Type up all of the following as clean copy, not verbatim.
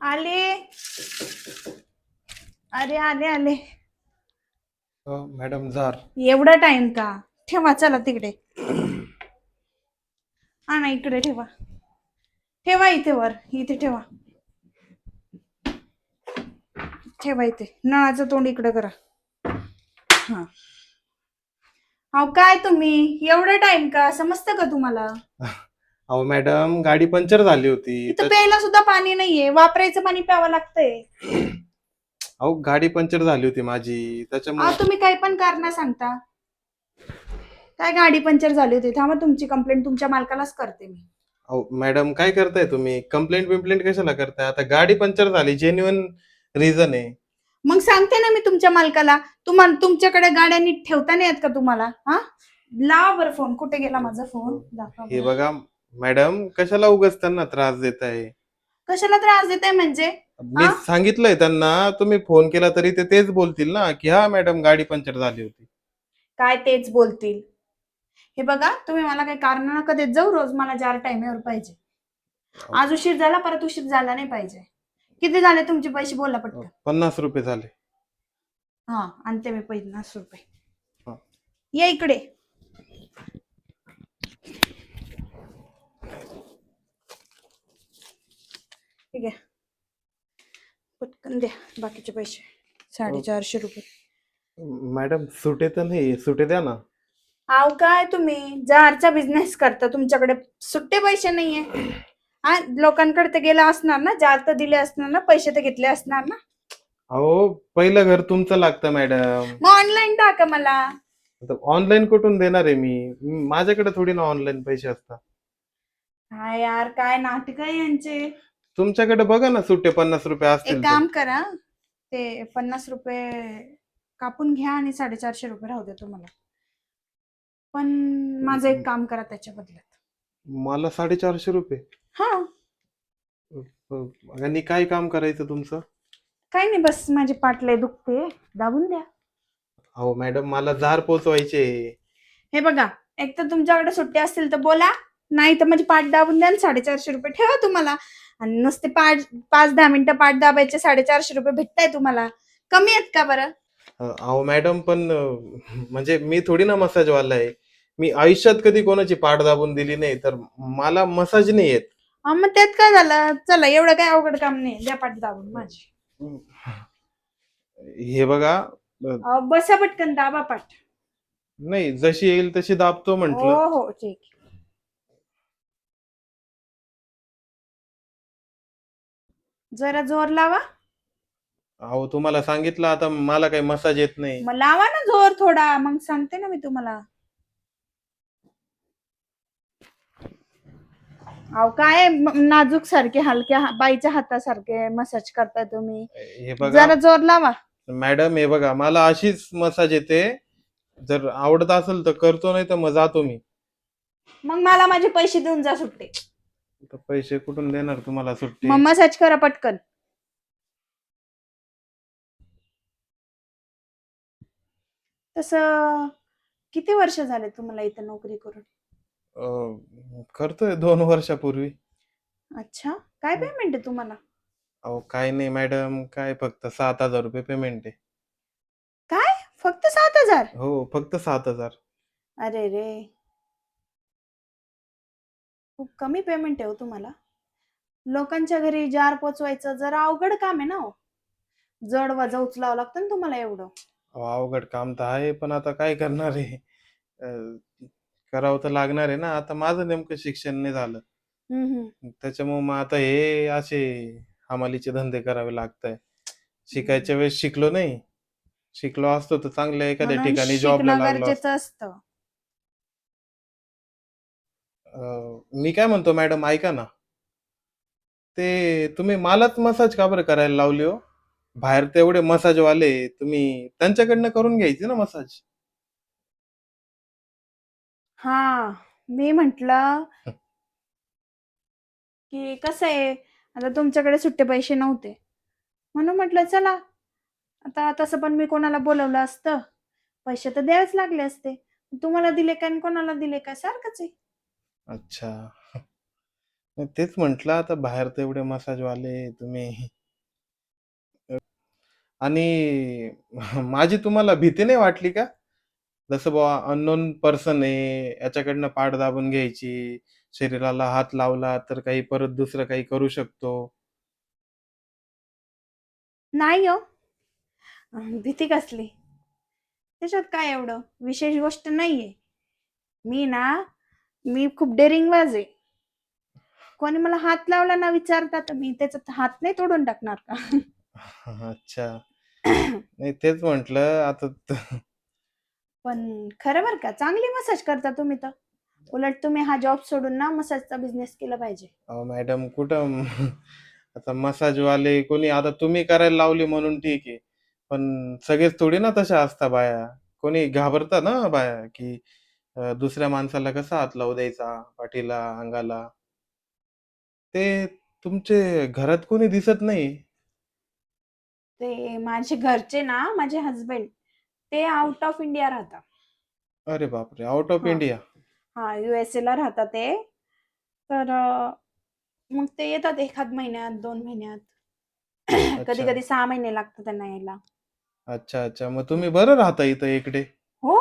आले. अरे आले आले. मॅडम जार. एवढा टाइम का? ठेवा चला तिकडे. हा ना इकडे ठेवा. ठेवा इथे वर, इथे ठेवा. ठेवा इथे. नळाचं तोंड इकडे करा. हा. अहो काय तुम्ही एवढा टाइम का? समजतं का तुम्हाला? अहो मॅडम, गाडी पंक्चर झाली होती इथं प्यायला सुद्धा पाणी नाहीये. वापरायचं पाणी प्यावं लागतंय. अहो गाडी पंक्चर झाली होती माझी, त्याच्यामुळे. तुम्ही काही पण कारण सांगता. काय गाडी पंक्चर झाली होती? थांबा, तुमची कंप्लेंट तुमच्या मालकालाच करते मी. अहो मॅडम, काय करताय तुम्ही? कंप्लेंट कशाला करताय? आता गाडी पंक्चर झाली, जेन्युइन रिझन आहे. मग सांगते ना मी तुमच्या मालकाला. तुमच्याकडे गाड्या नीट ठेवता नाही येत का तुम्हाला? हा, लावा बरं फोन. कुठे गेला माझा फोन? दाखवा हे बरं. बघा मॅडम, कशाला उगाच त्यांना त्रास देताय? कशाला त्रास देताय म्हणजे? मी सांगितलंय त्यांना, तुम्ही फोन केला तरी ते तेच बोलतील ना की हा मॅडम गाडी पंक्चर झाली होती. काय तेच बोलतील? हे बघा, तुम्ही मला काही कारण नका देत जाऊ. रोज मला 4 टाइमेवर पाहिजे. आज उशीर झाला, परत उशीर झाला नाही पाहिजे. किती झाले तुमचे पैसे? बोला पटकन. 50 रुपये झाले. हा, आणते मी 50 रुपये. हा. या इकडे. ठीक आहे, पटकन द्या बाकीचे पैसे. 450 रुपये. मॅडम सुटे तर नाही, सुटे द्या ना. अहो काय तुम्ही जारचा बिझनेस करता, तुमच्याकडे सुट्टे पैसे नाहीये? हा, लोकांकडे तर गेला असणार ना, जार तर दिले असणार ना, पैसे तर घेतले असणार ना. अहो पहिलं घर तुमचं लागतं मॅडम. मग ऑनलाईन टाका मला. ऑनलाईन कुठून देणार आहे मी? माझ्याकडे थोडी ना ऑनलाईन पैसे असतात. हा यार, काय नाटक आहे यांचे. तुमच्याकडे बघा ना, सुट्टे 50 रुपये एक असतील तर. काम करा, ते 50 रुपये कापून घ्या आणि 450 रुपये राहू द्या तुम्हाला. पण माझं एक काम करा त्याच्या बदल्यात. मला 450 रुपये? हा, आणि काय काम करायचं तुमचं? काही नाही, बस माझी पाठ लय दुखते, दाबून द्या. अहो मॅडम, मला जार पोचवायचे. हे बघा, एक तर तुमच्याकडे सुट्टी असतील तर बोला, नाही तर माझी पाठ दाबून द्या आणि 450 रुपये ठेवा तुम्हाला. आणि नुसते 5-10 मिनिटं पाठ दाबायचे 450 रुपये भेटताय तुम्हाला. कमी आहेत का बरं? अहो मॅडम, पण म्हणजे मी थोडी ना मसाजवाला आहे. मी आयुष्यात कधी कोणाची पाठ दाबून दिली नाही, तर मला मसाज नाही येत. मग त्यात काय झालं? चला, एवढं काय अवघड काम नाही, द्या पाठ दाबून माझी. हे बघा. बसा पटकन, दाबा पाठ. नाही, जशी येईल तशी दाबतो म्हंटल. हो हो, ठीक. जरा जोर लावा. अहो तुम्हाला सांगितलं, आता मला काही मसाज येत नाही. मग लावा ना जोर थोडा, मग सांगते ना मी तुम्हाला. अहो काय नाजूक सारखे, हलक्या बाईच्या हातासारखे मसाज करताय तुम्ही. हे बघा जरा जोर लावा. मॅडम, हे बघा, मला अशीच मसाज येते. जर आवडत असेल तर करतो, नाही तर मग जातो मी. मग मला माझे पैसे देऊन जा सुट्टे. तर पैसे कुठून देणार तुम्हाला सुट्टी? मग मसाज करा पटकन. तसं किती वर्ष झाले तुम्हाला इथं नोकरी करून? करतोय 2 वर्षापूर्वी. अच्छा, काय पेमेंट आहे तुम्हाला? अहो काय नाही मॅडम, काय फक्त 7,000 रुपये पेमेंट आहे. काय, फक्त 7,000? हो, फक्त 7,000. अरे रे, खूप कमी पेमेंट आहे हो तुम्हाला. लोकांच्या घरी जार पोचवायचं जरा अवघड काम आहे ना हो. जड वजा उचलावं लागतं ना तुम्हाला एवढं. अवघड काम तर आहे, पण आता काय करणार आहे? करावं तर लागणार आहे ना. आता माझं नेमकं शिक्षण नाही झालं, त्याच्यामुळे मग आता हे असे हमालीचे धंदे करावे लागताय. शिकायच्या वेळेस शिकलो नाही. शिकलो असतो तर चांगल्या एखाद्या म्हणून ठिकाणी जॉबला शिकणं लागलो असतो. गरजेचं असतं. मी काय म्हणतो मॅडम, ऐका ना. ते तुम्ही मलाच मसाज का बरं करायला लावली हो? बाहेर तेवढे मसाजवाले, तुम्ही त्यांच्याकडनं करून घ्यायची ना मसाज. हा, मी म्हंटल की कसं आहे, आता तुमच्याकडे सुट्टे पैसे नव्हते म्हणून म्हटलं चला, आता तसं पण मी कोणाला बोलवलं असतं, पैसे तर द्यावेच लागले असते. तुम्हाला दिले काय आणि कोणाला दिले काय सारखंच आहे. अच्छा. तेच म्हंटल, आता बाहेर तेवढे मसाजवाले तुम्ही आणि माझी तुम्हाला भीती नाही वाटली का? जसं बुवा अननोन पर्सन आहे, याच्याकडनं पाठ दाबून घ्यायची, शरीराला हात लावला तर काही परत दुसरं काही करू शकतो. नाही हो. भीती कसली? त्याच्यात काय एवढं विशेष गोष्ट नाहीये. मी ना मी खूप डेअरिंगबाज आहे. कोणी मला हात लावला ना विचारता तर मी त्याचा हात नाही तोडून टाकणार का? अच्छा. नाही तेच म्हटलं आता पण खरं बरं का, चांगली मसाज करता तुम्ही तर. उलट तुम्ही हा जॉब सोडून ना मसाजचा बिझनेस केला पाहिजे. अहो मॅडम कुठं आता मसाजवाले कोणी आता तुम्ही करायला लावली म्हणून ठीक आहे. पण सगळेच थोडी ना तशा असतात बाया. कोणी घाबरतात ना बाया, की दुसऱ्या माणसाला कसा हात लावू द्यायचा पाठीला, अंगाला. ते तुमचे घरात कोणी दिसत नाही. ते माझे घरचे ना, माझे हजबंड ते आउट ऑफ इंडिया राहतात. अरे बापरे! आउट ऑफ हा इंडिया. हा USA ला राहतात ते. तर मग ते येतात एखाद महिन्यात 2 महिन्यात. कधी अच्छा. कधी 6 महिने लागतात त्यांना यायला. अच्छा, अच्छा. मग तुम्ही बरं राहता इथं एकटे. हो,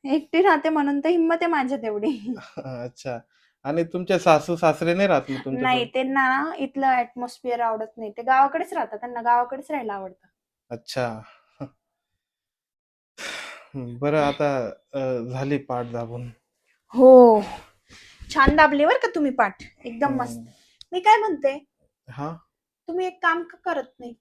एकटी राहते म्हणून तर हिंमत आहे माझ्यात एवढी. अच्छा. आणि तुमचे सासू-सासरे नाही राहत मग नाही, तुमच्यासोबत? त्यांना ना इथलं ऍटमॉस्फिअर आवडत नाही. ते गावाकडेच राहतात, त्यांना गावाकडेच राहायला आवडतं. अच्छा. बरं आता झाली पाठ दाबून. हो, छान दाबली बरं का तुम्ही पाठ, एकदम मस्त. हं. मी काय म्हणते, हां. तुम्ही एक काम का करत नाही?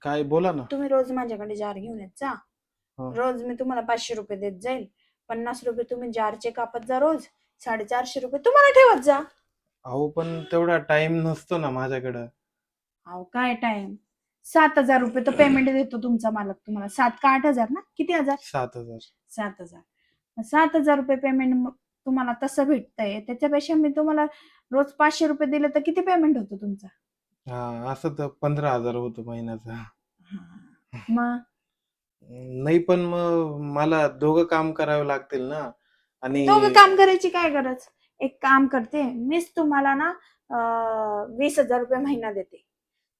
काय बोला ना? तुम्ही रोज माझ्याकडे जार घेऊन येत जा. हां. रोज मी तुम्हाला 500 रुपये देत जाईल. 50 रुपये तुम्ही जारचे कापत जा रोज. 450 रुपये तुम्हाला ठेवत जा. अहो पण तेवढा टाईम नसतो ना माझ्याकडं. अहो काय टाइम, 7,000 रुपये तर पेमेंट देतो तुमचा मालक तुम्हाला. 7 का 8 हजार ना, किती हजार? 7,000. 7,000. 7,000 रुपये पेमेंट तुम्हाला तसं भेटतंय, त्याच्यापेक्षा मी तुम्हाला रोज 500 रुपये दिले तर किती पेमेंट होतो तुमचा? हां, असं तर 15,000 होतो महिन्याचा. हा. मग नाही पण मग मला दोघं काम करावे लागतील ना आणि दोघं काम करायची काय गरज? एक काम करते, मीच तुम्हाला ना 20,000 रुपये महिना देते.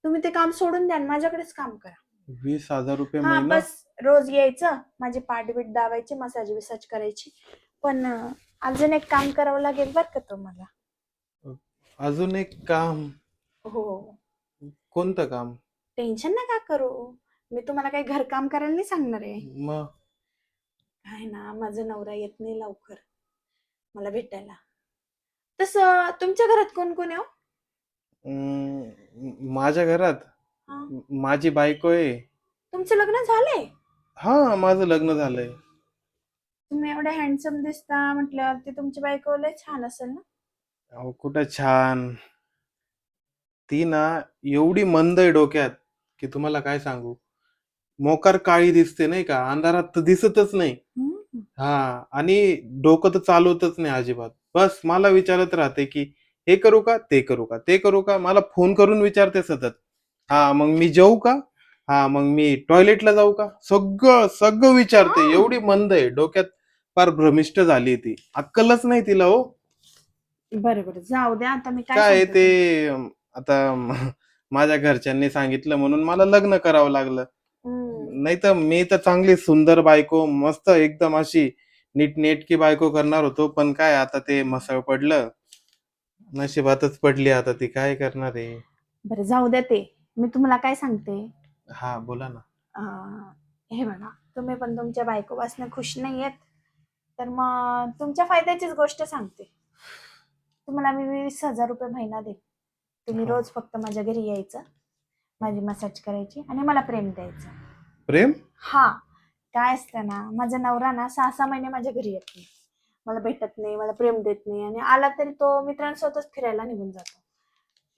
तुम्ही ते काम सोडून द्या आणि माझ्याकडेच काम करा. 20,000 रुपये हा महिना. बस, रोज यायचं, माझे पाठबीट दाबायचे, मसाज बिसाज करायची. पण अजून एक काम करावं लागेल बरं का तुम्हाला. अजून एक काम. हो, कोणतं काम? टेन्शन नका करू. मी तुम्हाला काही घरकाम करायला नाही सांगणार आहे. मग काय ना, माझा नवरा येत नाही लवकर मला भेटायला. तसं तुमच्या घरात कोण कोण आहे हो? माझ्या घरात हा, माझी बायको आहे. तुमचं लग्न झालंय? हां, माझं लग्न झालंय. तुम्ही एवढे हँडसम दिसता म्हटल्यावर ती तुमची बायको लय छान असेल ना? अहो कुठं छान. ती ना एवढी मंद आहे डोक्यात, की तुम्हाला काय सांगू. मोकार काळी दिसते नाही का, अंधारात तर दिसतच नाही. हम्म. हां. आणि डोकं तर चालवतच नाही अजिबात. बस मला विचारत राहते, की हे करू का? ते करू का? ते करू का? मला फोन करून विचारते सतत. हां, मग मी जेवू का? हां, मग मी टॉयलेटला जाऊ का? सगळं, सगळं विचारते. हा, एवढी मंद आहे. डोक्यात फार भ्रमिष्ट झाली ती. अक्कलच नाही तिला हो. बरं बरं, जाऊ द्या. आता मी काय काय आहे सांगते ते तुम्हाला. आता माझ्या घरच्यांनी सांगितलं म्हणून मला लग्न करावं लागलं. हम्म. नाहीतर मी तर चांगली सुंदर बायको, मस्त एकदम अशी नीटनेटकी बायको करणार होतो. पण काय आता ते मसळ पडलं. नशिबातच पडली आता ती काय करणार आहे. बरं जाऊ द्या ते. मी तुम्हाला काय सांगते, हां, बोला ना. हे बघा, तुम्ही पण तुमच्या बायकोपासून खुश नाही आहेत, तर मग तुमच्या फायद्याचीच गोष्ट सांगते. तुम्हाला मी 20,000 रुपये महिना देईन. तुम्ही हां. रोज फक्त माझ्या घरी यायचं, माझी मसाज करायची आणि मला प्रेम द्यायचं. प्रेम? हा, काय असतं ना, माझा नवरा ना 6 6 महिने माझ्या घरी येत नाही, मला भेटत नाही, मला प्रेम देत नाही, आणि आला तरी तो मित्रांसोबतच फिरायला निघून जातो.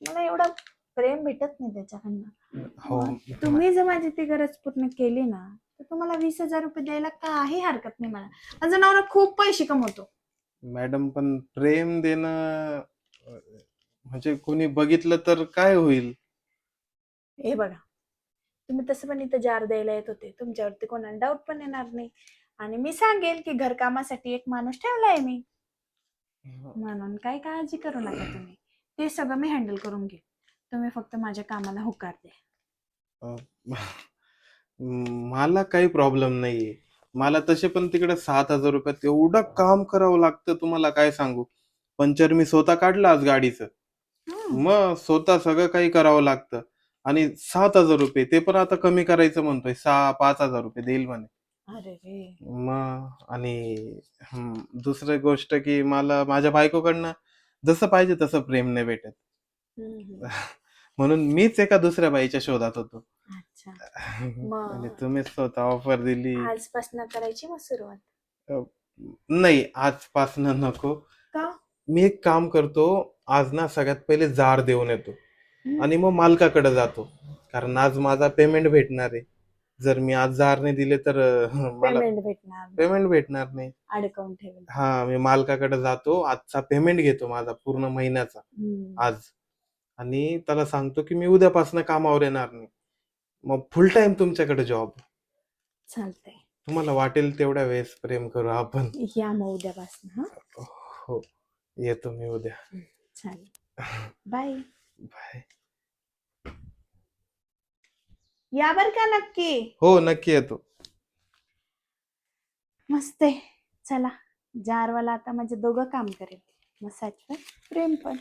मला एवढं प्रेम भेटत नाही त्याच्याकडनं. हो. मग तुम्ही जर माझी ती गरज पूर्ण केली ना, तर तुम्हाला 20,000 रुपये द्यायला काही हरकत नाही मला. माझा नवरा खूप पैसे कमवतो. मॅडम पण प्रेम देणं म्हणजे कोणी बघितलं तर काय होईल? हे बघा, तुम्ही तसं पण इथं जार द्यायला येत होते, तुमच्यावरती कोणाला डाऊट पण येणार नाही. आणि मी सांगेल की घरकामासाठी एक माणूस ठेवलाय मी, म्हणून काही काळजी करू नका तुम्ही. ते सगळं मी हँडल करून घेईन. तुम्ही फक्त माझ्या कामाला होकार द्या. अ, मला काही प्रॉब्लेम नाहीये. मला तसे पण तिकडे 7,000 एवढं काम करावं लागतं, तुम्हाला काय सांगू. पंक्चर मी स्वतः काढलं आज गाडीचं. हं. मग स्वतः सगळं काही करावं लागतं. आणि 7,000 ते पण आता कमी करायचं म्हणतोय. 5,000 देईल म्हणे. अरे रे! मग आणि दुसरी गोष्ट की मला माझ्या बायकोकडनं जसं पाहिजे तसं प्रेम नाही भेटत. हं. म्हणून मीच एका दुसऱ्या बाईच्या शोधात होतो. अच्छा. आणि मग तुम्हीच स्वतः ऑफर दिली. आजपासून करायची मग सुरुवात. अ, नाही आजपासनं नको. का? मी एक काम करतो, आज ना सगळ्यात पहिले जार देऊन येतो हं. आणि मग मालकाकडे जातो. कारण आज माझा पेमेंट भेटणार आहे. जर मी आज जार नाही दिले तर मला पेमेंट भेटणार नाही. पेमेंट भेटणार नाही. अडकवून ठेवेल. हां, मी मालकाकडे जातो. आजचा पेमेंट घेतो माझा पूर्ण महिन्याचा हं. आज आणि त्याला सांगतो, की मी उद्यापासून कामावर येणार नाही. मग फुल टाईम तुमच्याकडे जॉब. चालतंय. तुम्हाला वाटेल तेवढ्या वेळेस प्रेम करू आपण. या मग उद्यापासून हां. हो, येतो मी उद्या. चालेल. बाय. बाय. या बरं का नक्की. हो, नक्की येतो. मस्त आहे. चला, जारवाला आता म्हणजे दोघं काम करेल. मसाज पण, प्रेम पण.